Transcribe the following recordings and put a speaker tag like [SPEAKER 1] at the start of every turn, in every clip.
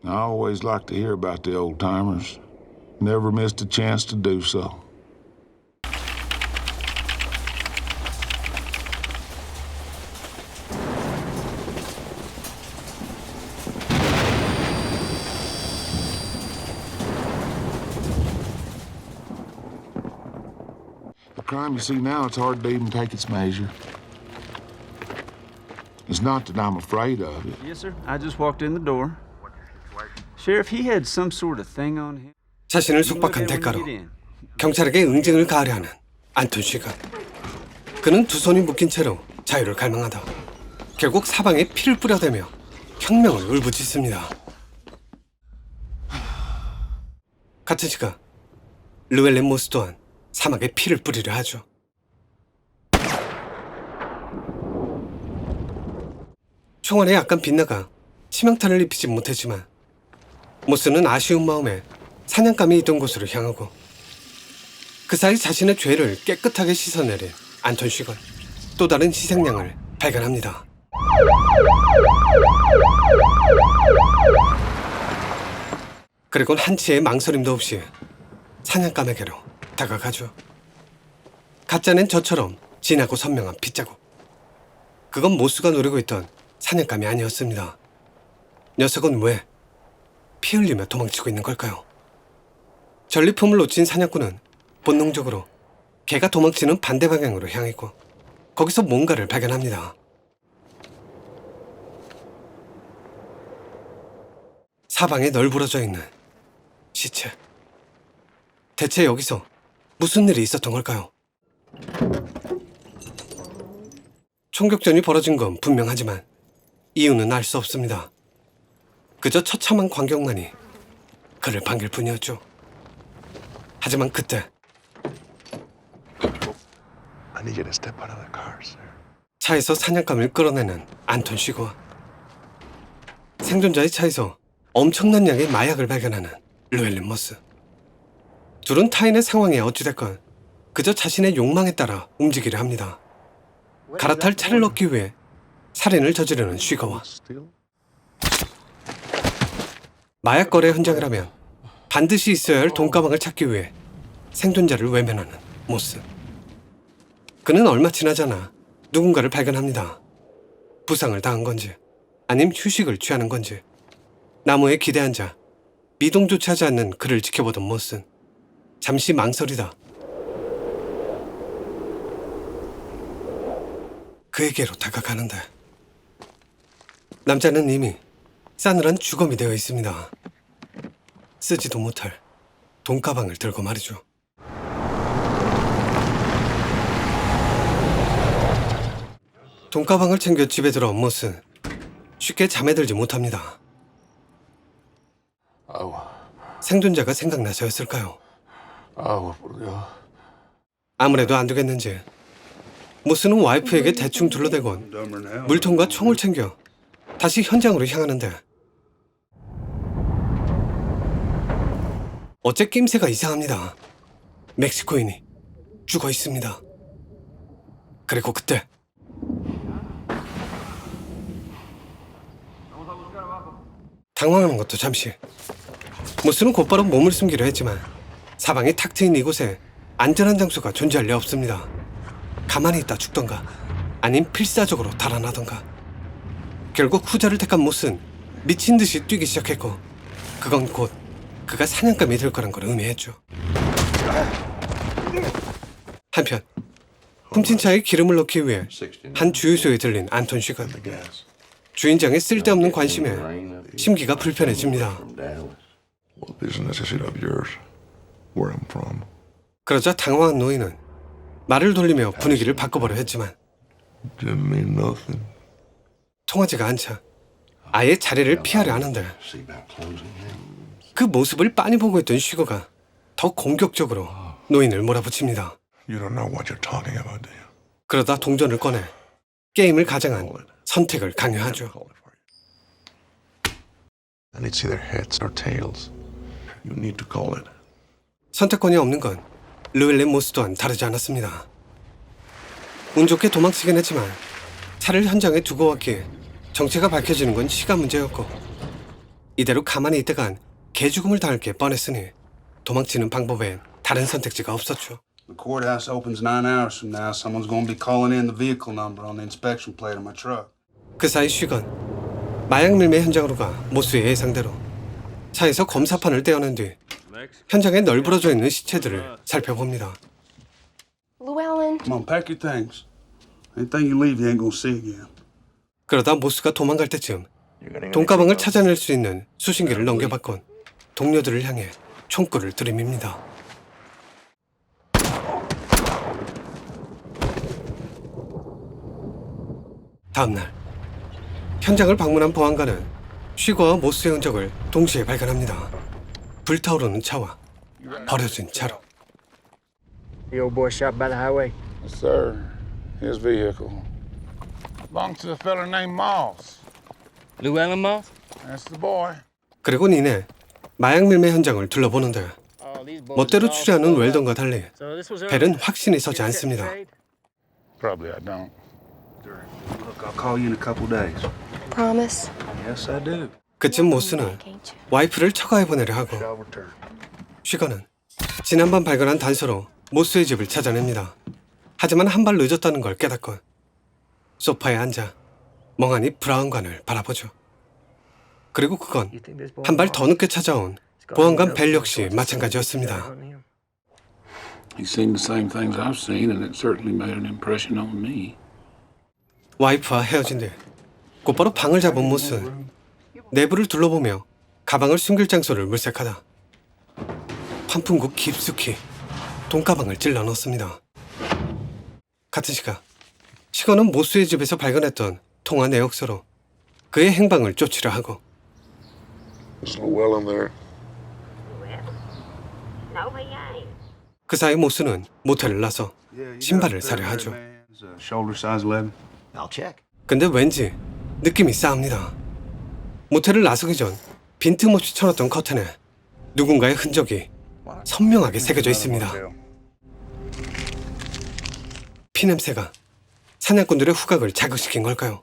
[SPEAKER 1] I always like to hear about the old timers. Never missed a chance to do so. The crime you see now, it's hard to even take its measure. It's not that I'm afraid of it.
[SPEAKER 2] Yes, sir. I just walked in the door. Sheriff, he had some sort of thing on him.
[SPEAKER 3] 자신을 속박한 대가로 경찰에게 응징을 가하려 하는 안톤 쉬건. 그는 두 손이 묶인 채로 자유를 갈망하다 결국 사방에 피를 뿌려대며 혁명을 울부짖습니다. 같은 시각 르웰렌 모스 또한 사막에 피를 뿌리려 하죠. 총알에 약간 빗나가 치명타를 입히지 못했지만 모스는 아쉬운 마음에 사냥감이 있던 곳으로 향하고 그 사이 자신의 죄를 깨끗하게 씻어내린 안톤 쉬건 또 다른 희생양을 발견합니다. 그리고는 한치의 망설임도 없이 사냥감에게로 다가가죠. 가짜는 저처럼 진하고 선명한 핏자국. 그건 모스가 노리고 있던 사냥감이 아니었습니다. 녀석은 왜 피 흘리며 도망치고 있는 걸까요? 전리품을 놓친 사냥꾼은 본능적으로 개가 도망치는 반대 방향으로 향했고 거기서 뭔가를 발견합니다. 사방에 널브러져 있는 시체. 대체 여기서 무슨 일이 있었던 걸까요? 총격전이 벌어진 건 분명하지만 이유는 알 수 없습니다. 그저 처참한 광경만이 그를 반길 뿐이었죠. 하지만 그때
[SPEAKER 4] I need you to step out of the car, sir.
[SPEAKER 3] 차에서 사냥감을 끌어내는 안톤 쉬건. 생존자의 차에서 엄청난 양의 마약을 발견하는 르웰렌 모스. 둘은 타인의 상황에 어찌됐건 그저 자신의 욕망에 따라 움직이려 합니다. 갈아탈 차를 얻기 위해 살인을 저지르는 쉬거와 마약 거래 현장이라면 반드시 있어야 할 돈가방을 찾기 위해 생존자를 외면하는 모스. 그는 얼마 지나지 않아 누군가를 발견합니다. 부상을 당한 건지 아님 휴식을 취하는 건지 나무에 기대앉아 미동조차 하지 않는 그를 지켜보던 모스는 잠시 망설이다 그에게로 다가가는데 남자는 이미 싸늘한 주검이 되어 있습니다. 쓰지도 못할 돈가방을 들고 말이죠. 돈가방을 챙겨 집에 들어온 모스는 쉽게 잠에 들지 못합니다. 생존자가 생각나서였을까요? 아무래도 안 되겠는지 모스는 와이프에게 대충 둘러대곤 물통과 총을 챙겨 다시 현장으로 향하는데 어째 낌새가 이상합니다. 멕시코인이 죽어 있습니다. 그리고 그때 당황하는 것도 잠시 모스는 곧바로 몸을 숨기려 했지만 사방이 탁 트인 이곳에 안전한 장소가 존재할 리 없습니다. 가만히 있다 죽던가 아님 필사적으로 달아나던가. 결국 후자를 택한 모스는 미친 듯이 뛰기 시작했고 그건 곧 그가 사냥감이 될 거란 걸 의미했죠. 한편 훔친 차에 기름을 넣기 위해 한 주유소에 들린 안톤 쉬건. 주인장의 쓸데없는 관심에 심기가 불편해집니다. 그러자 당황한 노인은 말을 돌리며 분위기를 바꿔보려 했지만 통하지가 않자 아예 자리를 피하려 하는데 그 모습을 빤히 보고 있던 쉬거가 더 공격적으로 노인을 몰아붙입니다. 그러다 동전을 꺼내 게임을 가장한 선택을 강요하죠. 선택권이 없는 건 르웰렌 모스 또한 다르지 않았습니다. 운 좋게 도망치긴 했지만 차를 현장에 두고 왔기에 정체가 밝혀지는 건 시간 문제였고 이대로 가만히 있다간 개죽음을 당할 게 뻔했으니 도망치는 방법엔 다른 선택지가 없었죠.
[SPEAKER 5] The courthouse opens 9 hours from now. Someone's going to be calling in the vehicle number on the inspection plate of my truck.
[SPEAKER 3] 그 사이 쉬건 마약 밀매 현장으로 가 모스의 예상대로 차에서 검사판을 떼어낸 뒤 현장에 널브러져 있는 시체들을 살펴봅니다.
[SPEAKER 6] Llewellyn.
[SPEAKER 5] Come on, pack your things. Anything you leave, you ain't going to see again.
[SPEAKER 3] 그러다 모스가 도망갈 때쯤 돈가방을 찾아낼 수 있는 수신기를 넘겨받곤 동료들을 향해 총구를 들이밉니다. 다음날 현장을 방문한 보안관은 쉬거와 모스의 흔적을 동시에 발견합니다. 불타오르는 차와 버려진 차로.
[SPEAKER 7] The old boy shot by the highway.
[SPEAKER 1] Yes, sir. His vehicle. Belongs to a fella named Moss.
[SPEAKER 7] Llewellyn Moss?
[SPEAKER 1] That's the boy.
[SPEAKER 3] 그리고 이내 마약 밀매 현장을 둘러보는데
[SPEAKER 7] Oh, these boys
[SPEAKER 3] 멋대로
[SPEAKER 7] all
[SPEAKER 3] 추리하는
[SPEAKER 7] sold
[SPEAKER 3] 웰던과
[SPEAKER 7] out.
[SPEAKER 3] 달리
[SPEAKER 7] So this was
[SPEAKER 3] 벨은
[SPEAKER 7] early.
[SPEAKER 3] 확신이 서지 않습니다.
[SPEAKER 1] Probably I don't.
[SPEAKER 5] Look, I'll call you in a couple days.
[SPEAKER 6] Promise.
[SPEAKER 5] Yes, I do.
[SPEAKER 3] 그쯤 모스는
[SPEAKER 6] Can't you?
[SPEAKER 3] 와이프를 처가해 보내려 하고
[SPEAKER 5] I'll return.
[SPEAKER 3] 쉬거는 지난밤 발견한 단서로 모스의 집을 찾아냅니다. 하지만 한 발 늦었다는 걸 깨닫곤 소파에 앉아 멍하니 브라운관을 바라보죠. 그리고 그건 한 발 더 늦게 찾아온 보안관 벨 역시 마찬가지였습니다.
[SPEAKER 1] He's seen the same things I've seen, and it certainly made an impression on me.
[SPEAKER 3] 와이프와 헤어진 뒤 곧바로 방을 잡은 모스. 내부를 둘러보며 가방을 숨길 장소를 물색하다 환풍구 깊숙이 돈가방을 찔러 넣었습니다. 같은 시각 시건은 모스의 집에서 발견했던 통화 내역서로 그의 행방을 쫓으려 하고
[SPEAKER 4] Is Llewellyn there?
[SPEAKER 3] 그 사이 모스는 모텔을 나서
[SPEAKER 5] Yeah, you
[SPEAKER 3] 신발을
[SPEAKER 5] got a
[SPEAKER 3] 사려
[SPEAKER 5] pair of
[SPEAKER 3] 하죠.
[SPEAKER 5] Red-Bans, shoulder size 11.
[SPEAKER 8] I'll check.
[SPEAKER 3] 근데 왠지 느낌이 싸합니다. 모텔을 나서기 전 빈틈없이 쳐놨던 커튼에 누군가의 흔적이 선명하게 새겨져 있습니다. 피냄새가 사냥꾼들의 후각을 자극시킨 걸까요?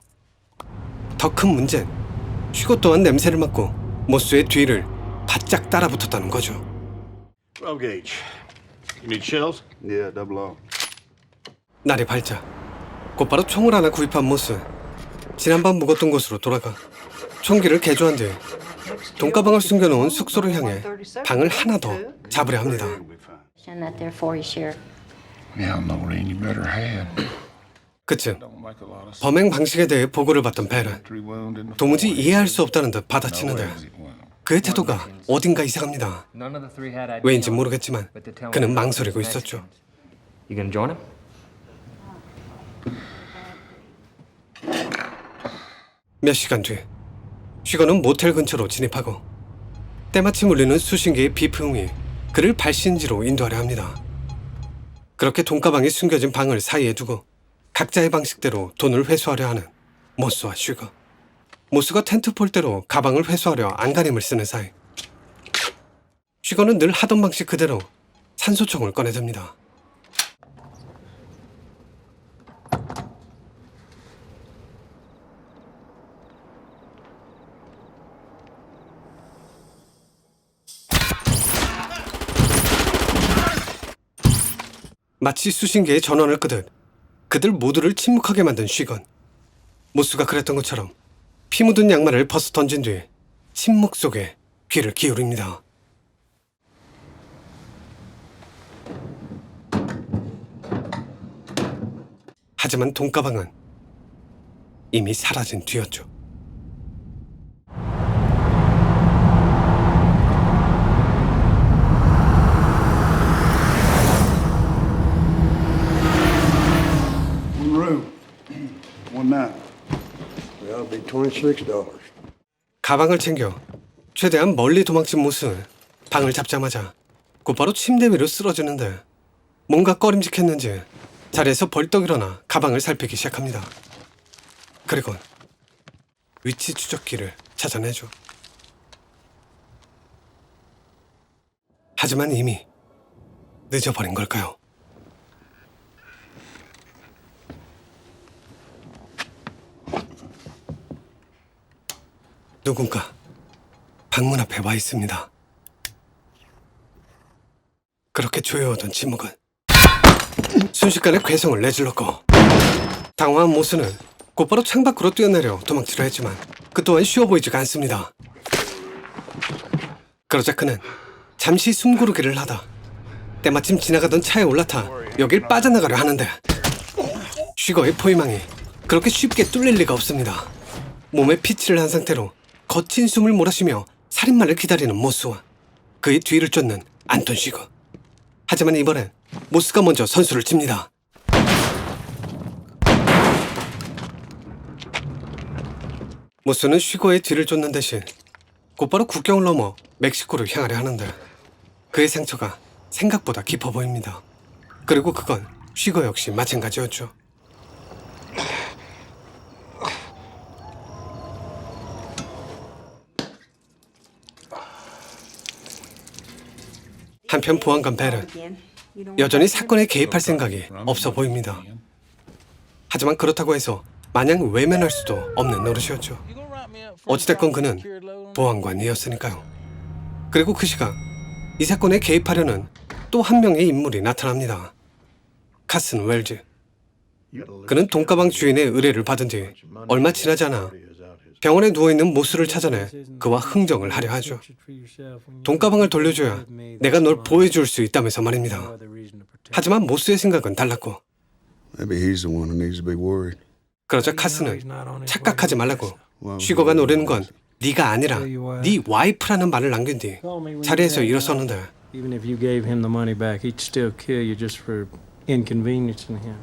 [SPEAKER 3] 더 큰 문제는 쉬고 또한 냄새를 맡고 모스의 뒤를 바짝 따라붙었다는 거죠.
[SPEAKER 8] Roll gauge. You need shells?
[SPEAKER 5] Yeah, double O.
[SPEAKER 3] 날이 밝자 곧바로 총을 하나 구입한 모스. 지난밤 묵었던 곳으로 돌아가 총기를 개조한 뒤 돈가방을 숨겨놓은 숙소를 향해 방을 하나 더 잡으려 합니다.
[SPEAKER 5] It'll be fine.
[SPEAKER 6] Send that there for you, Sheriff.
[SPEAKER 1] Yeah, Noreen, you better have.
[SPEAKER 3] 그쯤
[SPEAKER 1] Don't make a lot of sense.
[SPEAKER 3] 범행 방식에 대해 보고를 받던 벨은
[SPEAKER 1] Tree wound in the
[SPEAKER 3] 도무지
[SPEAKER 1] forehead.
[SPEAKER 3] 이해할 수 없다는 듯
[SPEAKER 1] No
[SPEAKER 3] 받아치는데
[SPEAKER 1] exit wound.
[SPEAKER 3] 그의 태도가 어딘가 이상합니다.
[SPEAKER 7] None of the three had ID
[SPEAKER 3] 왜인지
[SPEAKER 7] on,
[SPEAKER 3] 모르겠지만
[SPEAKER 7] but they're telling
[SPEAKER 3] 그는
[SPEAKER 7] me
[SPEAKER 3] 망설이고
[SPEAKER 7] they're
[SPEAKER 3] 있었죠.
[SPEAKER 7] Mexicans. You gonna join him?
[SPEAKER 3] 몇 시간 뒤 쉬거는 모텔 근처로 진입하고 때마침 울리는 수신기의 비풍이 그를 발신지로 인도하려 합니다. 그렇게 돈가방이 숨겨진 방을 사이에 두고 각자의 방식대로 돈을 회수하려 하는 모스와 쉬거. 모스가 텐트 폴대로 가방을 회수하려 안간힘을 쓰는 사이 쉬거는 늘 하던 방식 그대로 산소총을 꺼내듭니다. 마치 수신기의 전원을 끄듯 그들 모두를 침묵하게 만든 쉬건. 모스가 그랬던 것처럼 피 묻은 양말을 벗어 던진 뒤 침묵 속에 귀를 기울입니다. 하지만 돈가방은 이미 사라진 뒤였죠.
[SPEAKER 5] One room, one night.
[SPEAKER 4] That'll be $26.
[SPEAKER 3] 가방을 챙겨 최대한 멀리 도망친 모습. 방을 잡자마자 곧바로 침대 위로 쓰러지는데 뭔가 꺼림직했는지 자리에서 벌떡 일어나 가방을 살피기 시작합니다. 그리고 위치 추적기를 찾아내죠. 하지만 이미 늦어버린 걸까요? 누군가 방문 앞에 와 있습니다. 그렇게 조여오던 침묵은 순식간에 괴성을 내질렀고 당황한 모스는 곧바로 창밖으로 뛰어내려 도망치려 했지만 그 또한 쉬워 보이지가 않습니다. 그러자 그는 잠시 숨고르기를 하다 때마침 지나가던 차에 올라타 여길 빠져나가려 하는데 쉬거의 포위망이 그렇게 쉽게 뚫릴 리가 없습니다. 몸에 피칠을 한 상태로 거친 숨을 몰아쉬며 살인마를 기다리는 모스와 그의 뒤를 쫓는 안톤 쉬거. 하지만 이번엔 모스가 먼저 선수를 칩니다. 모스는 쉬거의 뒤를 쫓는 대신 곧바로 국경을 넘어 멕시코로 향하려 하는데 그의 상처가 생각보다 깊어 보입니다. 그리고 그건 쉬거 역시 마찬가지였죠. 한편 보안관 벨은 여전히 사건에 개입할 생각이 없어 보입니다. 하지만 그렇다고 해서 마냥 외면할 수도 없는 노릇이었죠. 어찌됐건 그는 보안관이었으니까요. 그리고 그 시각 이 사건에 개입하려는 또 한 명의 인물이 나타납니다. 카슨 웰즈. 그는 돈가방 주인의 의뢰를 받은 뒤 얼마 지나지 않아 병원에 누워있는 모스를 찾아내 그와 흥정을 하려 하죠. 돈가방을 돌려줘야 내가 널 보호해줄 수 있다면서 말입니다. 하지만 모스의 생각은 달랐고
[SPEAKER 4] Maybe he's the one who needs to be worried.
[SPEAKER 3] 그러자 카스는 착각하지 말라고 쉬거가 노리는 건 네가 아니라 네 와이프라는 말을 남긴 뒤 자리에서 일어서는데
[SPEAKER 9] Even if you gave him the money back, he'd still kill you just for inconveniencing him.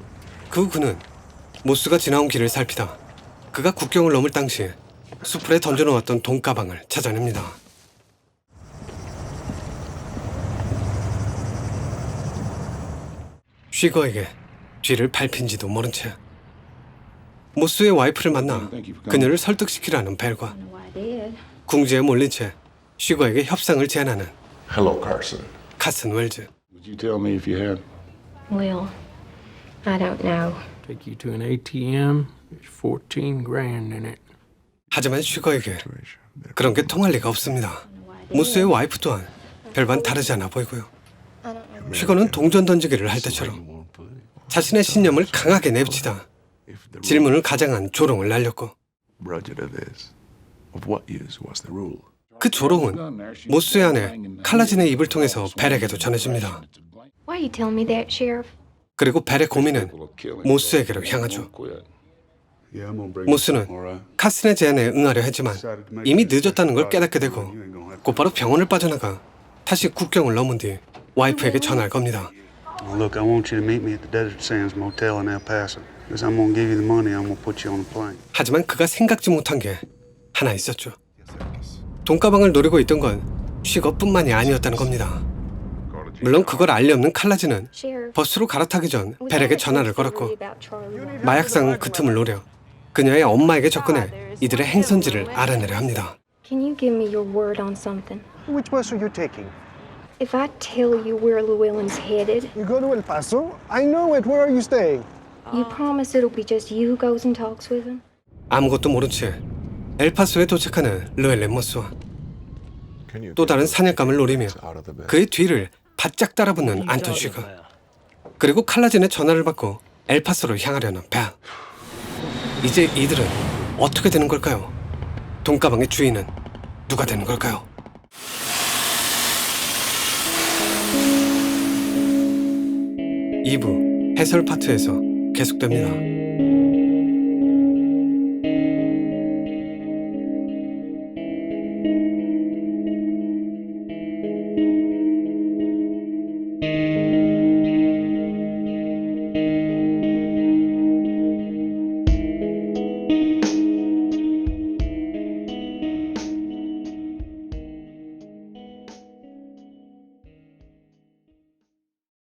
[SPEAKER 3] 그 그는 모스가 지나온 길을 살피다 그가 국경을 넘을 당시 수풀에 던져놓았던 돈가방을 찾아냅니다. 쉬거에게 뒤를 밟힌지도 모른 채 모스의 와이프를 만나 그녀를 설득시키라는 벨과
[SPEAKER 6] I did.
[SPEAKER 3] 궁지에 몰린 채 쉬거에게 협상을 제안하는
[SPEAKER 8] Hello, Carson.
[SPEAKER 3] 카슨 웰즈.
[SPEAKER 1] Would you tell me if you had?
[SPEAKER 6] Well, I don't know.
[SPEAKER 9] Take you to an ATM. There's 14 grand in it.
[SPEAKER 3] 하지만 쉬거에게 그런 게 통할 리가 없습니다. 모스의 와이프 또한 별반 다르지 않아 보이고요. 쉬거는 동전 던지기를 할 때처럼 자신의 신념을 강하게 내비치다 질문을 가장한 조롱을 날렸고 그 조롱은 모스의 아내 칼라진의 입을 통해서 벨에게도 전해집니다.
[SPEAKER 6] Why you tell me that, Sheriff?
[SPEAKER 3] 그리고 벨의 고민은 모스에게로 향하죠.
[SPEAKER 5] Yeah, I'm gonna bring
[SPEAKER 3] 모스는 카슨의 제안에 응하려 했지만 이미 늦었다는 걸 깨닫게 되고 곧바로 병원을 빠져나가 다시 국경을 넘은 뒤 와이프에게 전화를 겁니다.
[SPEAKER 5] Look, I want you to meet me at the Desert Sands Motel in El Paso. Because I'm gonna give you the money. I'm gonna put you on a plane.
[SPEAKER 3] 하지만 그가 생각지 못한 게 하나 있었죠. 돈가방을 노리고 있던 건 쉬거뿐만이 아니었다는 겁니다. 물론 그걸 알리 없는 칼라지는
[SPEAKER 6] Sheriff.
[SPEAKER 3] 버스로 갈아타기 전
[SPEAKER 6] was
[SPEAKER 3] 벨에게
[SPEAKER 6] that
[SPEAKER 3] 전화를
[SPEAKER 6] a
[SPEAKER 3] 걸었고
[SPEAKER 6] story about Charlie Ryan?
[SPEAKER 3] 마약상 그 틈을 노려 그녀의 엄마에게 접근해 이들의 행선지를 알아내려 합니다.
[SPEAKER 6] Can you give me your word on something?
[SPEAKER 10] Which bus are you taking?
[SPEAKER 6] If I tell you where Llewellyn's headed,
[SPEAKER 10] You go to El Paso? I know it. Where are you staying?
[SPEAKER 6] you promise it'll be just you who goes and talks with him?
[SPEAKER 3] 아무것도 모른 채 엘파소에 도착하는 르웰렌 모스와 또 다른 사냥감을 노리며 그의 뒤를 바짝 따라붙는 안톤 쉬거. 그리고 칼라진의 전화를 받고 엘파소로 향하려는 벨. 이제 이들은 어떻게 되는 걸까요? 돈가방의 주인은 누가 되는 걸까요? (2부) 해설 파트에서 계속됩니다.